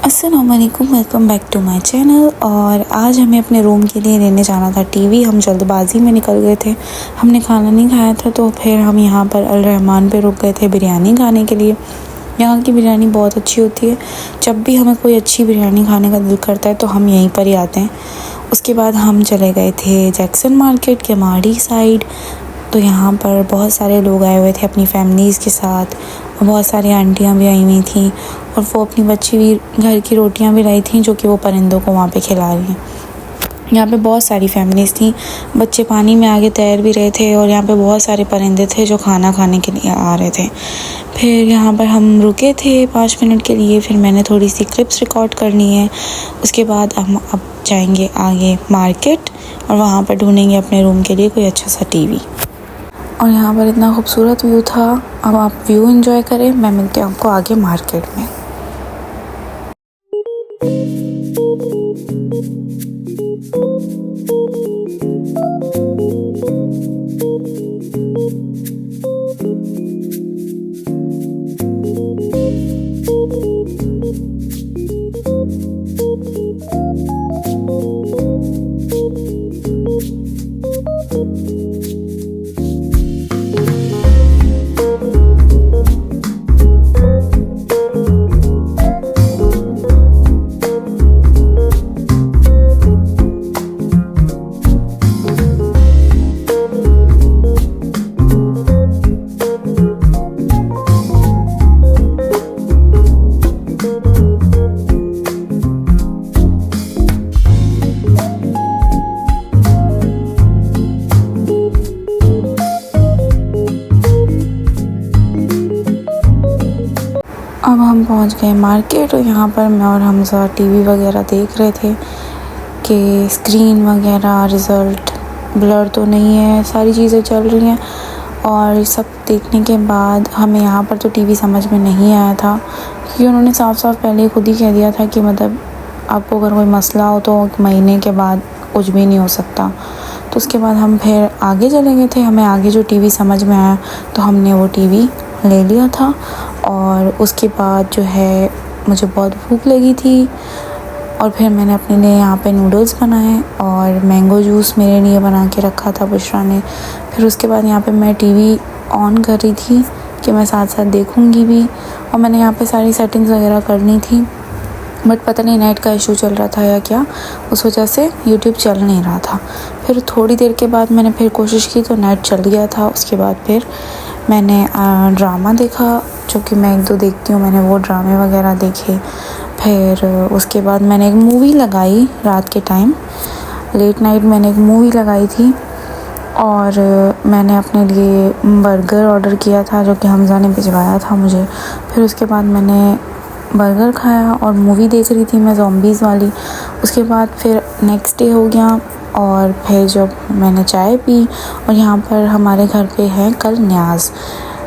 अस्सलामुअलैकुम, welcome back to my channel. और आज हमें अपने रूम के लिए लेने जाना था टीवी। हम जल्दबाजी में निकल गए थे, हमने खाना नहीं खाया था, तो फिर हम यहाँ पर अल रहमान पे रुक गए थे बिरयानी खाने के लिए। यहाँ की बिरयानी बहुत अच्छी होती है। जब भी हमें कोई अच्छी बिरयानी खाने का दिल करता है तो हम यहीं पर ही आते हैं। उसके बाद हम चले गए थे जैक्सन मार्केट के माड़ी साइड। तो यहाँ पर बहुत सारे लोग आए हुए थे अपनी फैमिलीज़ के साथ, बहुत सारी आंटियाँ भी आई हुई थी और वो अपनी बच्ची भी घर की रोटियाँ भी लाई थी जो कि वो परिंदों को वहाँ पे खिला रही हैं। यहाँ पे बहुत सारी फैमिलीज़ थी, बच्चे पानी में आगे तैर भी रहे थे और यहाँ पे बहुत सारे परिंदे थे जो खाना खाने के लिए आ रहे थे। फिर यहाँ पर हम रुके थे 5 मिनट के लिए, फिर मैंने थोड़ी सी क्लिप्स रिकॉर्ड करनी है। उसके बाद हम अब जाएंगे आगे मार्केट और वहाँ पर ढूंढेंगे अपने रूम के लिए कोई अच्छा सा टीवी। और यहाँ पर इतना खूबसूरत व्यू था। अब आप व्यू एंजॉय करें, मैं मिलती हूँ आपको आगे मार्केट में। अब हम पहुंच गए मार्केट और यहाँ पर मैं और हमजा टीवी वगैरह देख रहे थे कि स्क्रीन वगैरह रिज़ल्ट ब्लर तो नहीं है, सारी चीज़ें चल रही हैं। और सब देखने के बाद हमें यहाँ पर तो टीवी समझ में नहीं आया था क्योंकि उन्होंने साफ साफ पहले खुद ही कह दिया था कि मतलब आपको अगर कोई मसला हो तो 1 महीने के बाद कुछ भी नहीं हो सकता। तो उसके बाद हम फिर आगे चले गए थे। हमें आगे जो टीवी समझ में आया तो हमने वो टीवी ले लिया था। और उसके बाद जो है मुझे बहुत भूख लगी थी और फिर मैंने अपने लिए यहाँ पे नूडल्स बनाए और मैंगो जूस मेरे लिए बना के रखा था बुशरा ने। फिर उसके बाद यहाँ पे मैं टीवी ऑन कर रही थी कि मैं साथ साथ देखूँगी भी, और मैंने यहाँ पे सारी सेटिंग्स वगैरह करनी थी, बट पता नहीं नेट का इशू चल रहा था या क्या, उस वजह से यूट्यूब चल नहीं रहा था। फिर थोड़ी देर के बाद मैंने फिर कोशिश की तो नेट चल गया था। उसके बाद फिर मैंने ड्रामा देखा, जो कि मैं 1-2 देखती हूँ, मैंने वो ड्रामे वगैरह देखे। फिर उसके बाद मैंने एक मूवी लगाई रात के टाइम, लेट नाइट मैंने एक मूवी लगाई थी और मैंने अपने लिए बर्गर ऑर्डर किया था जो कि हमजा ने भिजवाया था मुझे। फिर उसके बाद मैंने बर्गर खाया और मूवी देख रही थी मैं ज़ॉम्बीज़ वाली। उसके बाद फिर नेक्स्ट डे हो गया और फिर जब मैंने चाय पी, और यहाँ पर हमारे घर पे है कल न्याज़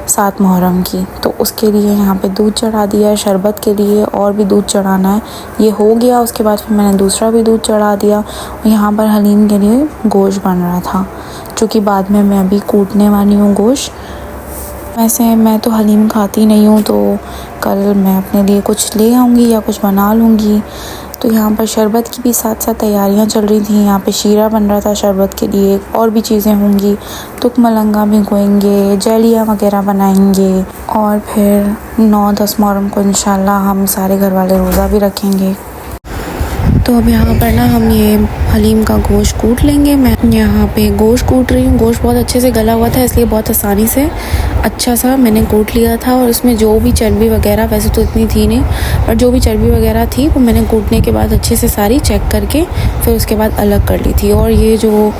7 मुहर्रम की, तो उसके लिए यहाँ पे दूध चढ़ा दिया, शरबत के लिए और भी दूध चढ़ाना है, ये हो गया। उसके बाद फिर मैंने दूसरा भी दूध चढ़ा दिया और यहाँ पर हलीम के लिए गोश्त बन रहा था, जो कि बाद में मैं अभी कूटने वाली हूँ गोश्त। वैसे मैं तो हलीम खाती नहीं हूँ, तो कल मैं अपने लिए कुछ ले आऊँगी या कुछ बना लूँगी। तो यहाँ पर शरबत की भी साथ साथ तैयारियाँ चल रही थी। यहाँ पे शीरा बन रहा था शरबत के लिए, और भी चीज़ें होंगी, तुक मलंगा भिगोएंगे, जलिया वगैरह बनाएंगे। और फिर 9-10 मुहर्रम को इंशाल्लाह हम सारे घर वाले रोज़ा भी रखेंगे। तो अब यहाँ पर ना हम ये हलीम का गोश्त कूट लेंगे। मैं यहाँ पे गोश्त कूट रही हूँ। गोश्त बहुत अच्छे से गला हुआ था, इसलिए बहुत आसानी से अच्छा सा मैंने कूट लिया था। और इसमें जो भी चर्बी वगैरह, वैसे तो इतनी थी नहीं, पर जो भी चर्बी वगैरह थी वो मैंने कूटने के बाद अच्छे से सारी चेक करके फिर उसके बाद अलग कर ली थी। और ये जो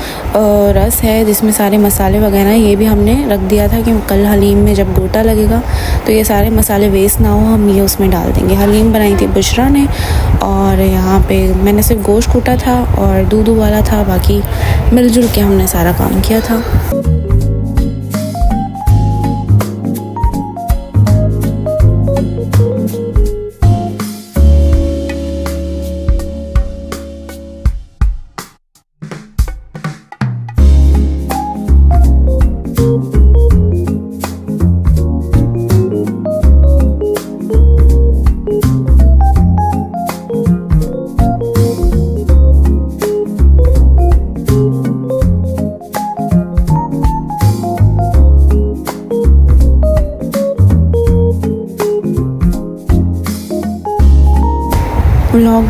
रस है जिसमें सारे मसाले वगैरह हैं, ये भी हमने रख दिया था कि कल हलीम में जब गोटा लगेगा तो ये सारे मसाले वेस्ट ना हो, हम ये उसमें डाल देंगे। हलीम बनाई थी बुशरा ने, और यहाँ पे मैंने सिर्फ गोश्त कूटा था और दूध वाला था, बाकी मिलजुल के हमने सारा काम किया था।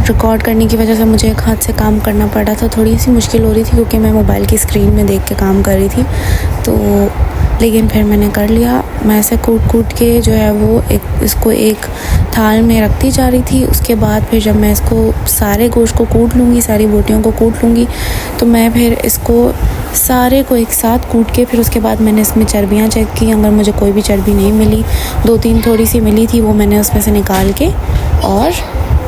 रिकॉर्ड करने की वजह से मुझे एक हाथ से काम करना पड़ रहा था। थोड़ी सी मुश्किल हो रही थी क्योंकि मैं मोबाइल की स्क्रीन में देख के काम कर रही थी, तो लेकिन फिर मैंने कर लिया। मैं ऐसे कूट के जो है वो इसको एक थाल में रखती जा रही थी। उसके बाद फिर जब मैं इसको सारे गोश्त को कूट लूँगी, सारी बोटियों को कूट लूँगी, तो मैं फिर इसको सारे को एक साथ कूट के फिर उसके बाद मैंने इसमें चर्बियाँ चेक की। अगर मुझे कोई भी चर्बी नहीं मिली, 2-3 थोड़ी सी मिली थी, वो मैंने उसमें से निकाल के और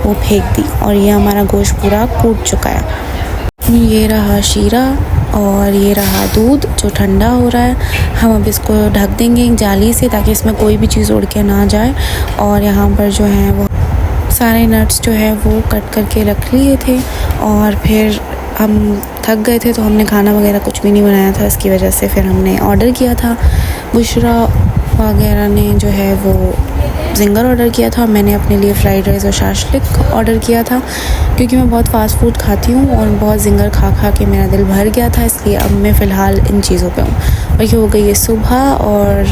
वो फेंक दी। और ये हमारा गोश्त पूरा कूट चुका है। ये रहा शीरा और ये रहा दूध जो ठंडा हो रहा है। हम अब इसको ढक देंगे एक जाली से ताकि इसमें कोई भी चीज़ उड़ के ना जाए। और यहाँ पर जो है वो सारे नट्स जो है वो कट करके रख लिए थे। और फिर हम थक गए थे तो हमने खाना वगैरह कुछ भी नहीं बनाया था। इसकी वजह से फिर हमने ऑर्डर किया था। बुशरा वगैरह ने जो है वो जिंगर ऑर्डर किया था। मैंने अपने लिए फ्राइड राइस और शाशलिक ऑर्डर किया था क्योंकि मैं बहुत फ़ास्ट फूड खाती हूँ और बहुत जिंगर खा के मेरा दिल भर गया था, इसलिए अब मैं फ़िलहाल इन चीज़ों पे हूँ। और ये हो गई है सुबह और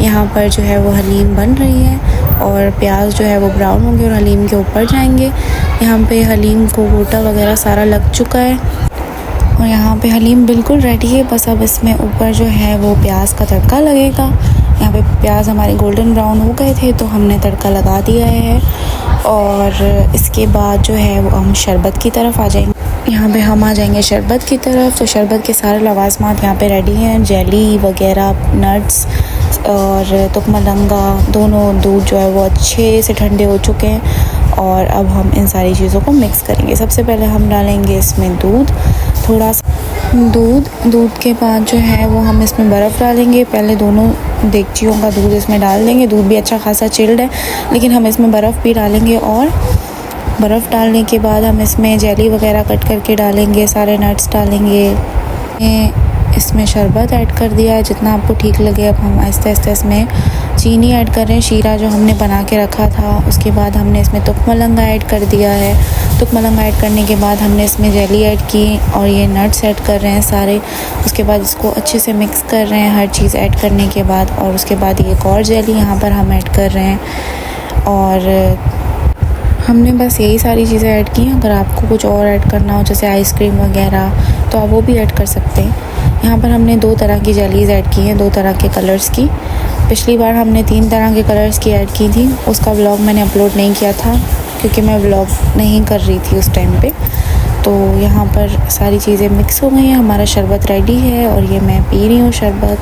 यहाँ पर जो है वो हलीम बन रही है और प्याज जो है वो ब्राउन होंगे और हलीम के ऊपर जाएंगे। यहाँ पे हलीम को गोटा वगैरह सारा लग चुका है और यहाँ पे हलीम बिल्कुल रेडी है। बस अब इसमें ऊपर जो है वो प्याज का तड़का लगेगा। यहाँ पे प्याज हमारे गोल्डन ब्राउन हो गए थे तो हमने तड़का लगा दिया है और इसके बाद जो है वो हम शरबत की तरफ आ जाएंगे। यहाँ पे हम आ जाएंगे शरबत की तरफ। तो शरबत के सारे लवाजमात यहाँ पे रेडी हैं, जेली वगैरह, नट्स और तुकमलंगा, दोनों दूध जो है वो अच्छे से ठंडे हो चुके हैं और अब हम इन सारी चीज़ों को मिक्स करेंगे। सबसे पहले हम डालेंगे इसमें दूध, थोड़ा सा दूध के बाद जो है वो हम इसमें बर्फ़ डालेंगे। पहले दोनों देगचियों का दूध इसमें डाल देंगे। दूध भी अच्छा खासा चिल्ड है, लेकिन हम इसमें बर्फ़ भी डालेंगे और बर्फ़ डालने के बाद हम इसमें जेली वगैरह कट करके डालेंगे, सारे नट्स डालेंगे। इसमें शरबत ऐड कर दिया है जितना आपको ठीक लगे। अब हम आहिस्ते आहिस्ते इसमें चीनी ऐड कर रहे हैं, शीरा जो हमने बना के रखा था। उसके बाद हमने इसमें तुकमलंगा ऐड कर दिया है। तुकमलंगा ऐड करने के बाद हमने इसमें जेली ऐड की और ये नट्स ऐड कर रहे हैं सारे। उसके बाद इसको अच्छे से मिक्स कर रहे हैं हर चीज़ ऐड करने के बाद। और उसके बाद ये एक और जेली यहाँ पर हम ऐड कर रहे हैं और हमने बस यही सारी चीज़ें ऐड की हैं। अगर आपको कुछ और ऐड करना हो जैसे आइसक्रीम वगैरह तो आप वो भी ऐड कर सकते हैं। यहाँ पर हमने 2 तरह की जेलीज़ ऐड की हैं, 2 तरह के कलर्स की। पिछली बार हमने 3 तरह के कलर्स की ऐड की थी, उसका व्लॉग मैंने अपलोड नहीं किया था क्योंकि मैं व्लॉग नहीं कर रही थी उस टाइम पे। तो यहाँ पर सारी चीज़ें मिक्स हो गई हैं, हमारा शरबत रेडी है और ये मैं पी रही हूँ शरबत।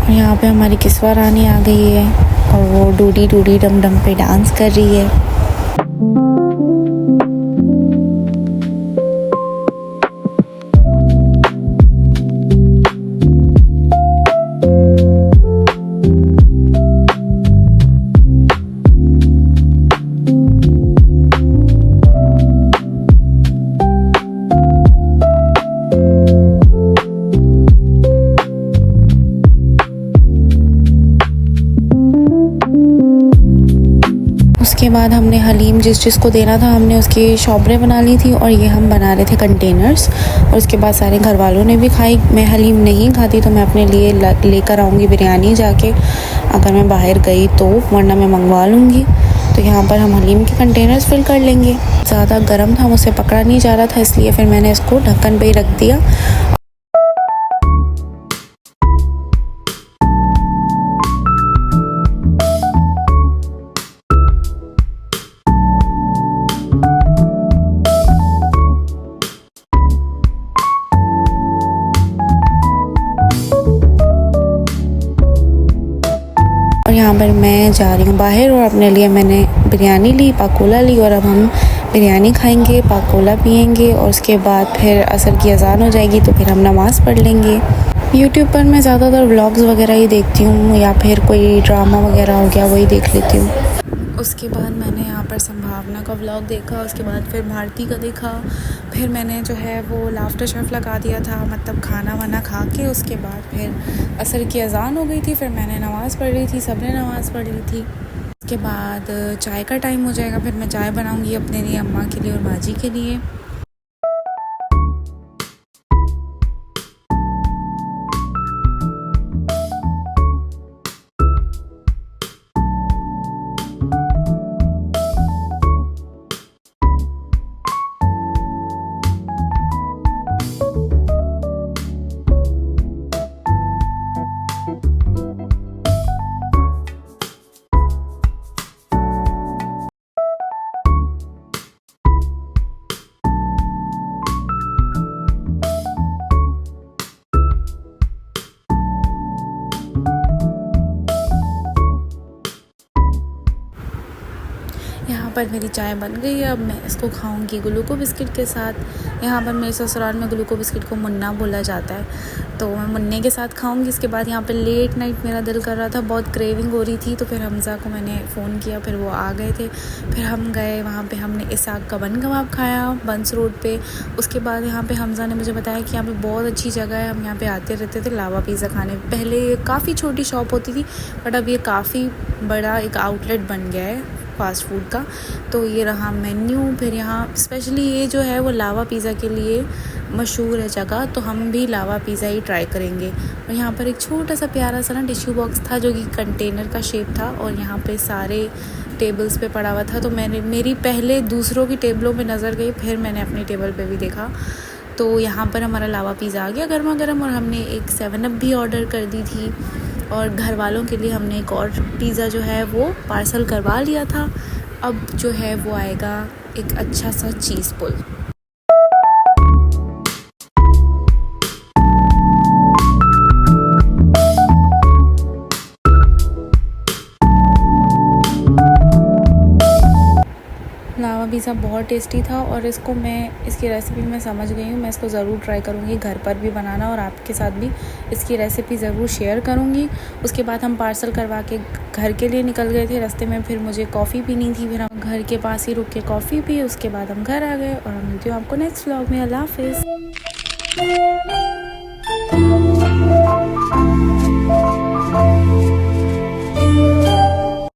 यहाँ पे हमारी किस्वा रानी आ गई है और वो डूडी डूडी डम डम पे डांस कर रही है। उसके बाद हमने हलीम जिसको देना था हमने उसकी शॉबरें बना ली थी और ये हम बना रहे थे कंटेनर्स। और उसके बाद सारे घर वालों ने भी खाई। मैं हलीम नहीं खाती तो मैं अपने लिए लेकर आऊँगी बिरयानी जाके, अगर मैं बाहर गई तो, वरना मैं मंगवा लूँगी। तो यहाँ पर हम हलीम के कंटेनर्स फिल कर लेंगे। ज़्यादा गर्म था, मुझसे पकड़ा नहीं जा रहा था, इसलिए फिर मैंने इसको ढक्कन पे ही रख दिया। और यहाँ पर मैं जा रही हूँ बाहर और अपने लिए मैंने बिरयानी ली, पाकोला ली और अब हम बिरयानी खाएंगे, पाकोला पियेंगे और उसके बाद फिर असर की अज़ान हो जाएगी तो फिर हम नमाज़ पढ़ लेंगे। यूट्यूब पर मैं ज़्यादातर व्लॉग्स वगैरह ही देखती हूँ या फिर कोई ड्रामा वगैरह हो गया वही देख लेती हूँ। उसके बाद मैंने यहाँ पर संभावना का व्लॉग देखा, उसके बाद फिर भारती का देखा, फिर मैंने जो है वो लाफ्टर शेफ लगा दिया था, मतलब खाना वाना खा के उसके बाद फिर असर की अज़ान हो गई थी, फिर मैंने नमाज़ पढ़ रही थी, सबने नमाज़ पढ़ ली थी। उसके बाद चाय का टाइम हो जाएगा, फिर मैं चाय बनाऊँगी अपने लिए, अम्मा के लिए और बाजी के लिए। पर मेरी चाय बन गई है, अब मैं इसको खाऊंगी ग्लूको बिस्किट के साथ। यहाँ पर मेरे ससुराल में ग्लूको बिस्किट को मुन्ना बोला जाता है, तो मैं मुन्ने के साथ खाऊंगी। इसके बाद यहाँ पे लेट नाइट मेरा दिल कर रहा था, बहुत क्रेविंग हो रही थी, तो फिर हमज़ा को मैंने फ़ोन किया, फिर वो आ गए थे। फिर हम गए वहाँ पे, हमने इसाक का बन कबाब खाया बंस रोड पे। उसके बाद यहाँ पे हमज़ा ने मुझे बताया कि यहाँ पे बहुत अच्छी जगह है, हम यहाँ पे आते रहते थे लावा पिज़्ज़ा खाने। पहले काफ़ी छोटी शॉप होती थी, बट अब ये काफ़ी बड़ा एक आउटलेट बन गया है फ़ास्ट फूड का। तो ये रहा मेन्यू। फिर यहाँ स्पेशली ये जो है वो लावा पिज़्ज़ा के लिए मशहूर है जगह, तो हम भी लावा पिज़्ज़ा ही ट्राई करेंगे। और यहाँ पर एक छोटा सा प्यारा सा ना टिश्यू बॉक्स था जो कि कंटेनर का शेप था, और यहाँ पे सारे टेबल्स पे पड़ा हुआ था। तो मेरी पहले दूसरों की टेबलों पे नज़र गई, फिर मैंने अपनी टेबल पे भी देखा। तो यहाँ पर हमारा लावा पिज़्ज़ा आ गया गर्मा गर्म, और हमने एक 7 अप भी ऑर्डर कर दी थी। और घर वालों के लिए हमने एक और पिज़्ज़ा जो है वो पार्सल करवा लिया था। अब जो है वो आएगा एक अच्छा सा चीज़ पुल। लावा पिज़्ज़ा बहुत टेस्टी था, और इसकी रेसिपी मैं समझ गई हूँ। मैं इसको ज़रूर ट्राई करूँगी घर पर भी बनाना, और आपके साथ भी इसकी रेसिपी ज़रूर शेयर करूँगी। उसके बाद हम पार्सल करवा के घर के लिए निकल गए थे। रास्ते में फिर मुझे कॉफ़ी पीनी थी, फिर हम घर के पास ही रुक के कॉफ़ी पी। उसके बाद हम घर आ गए, और मिलती हूँ आपको नेक्स्ट व्लॉग में। अल्लाह हाफ़िज़।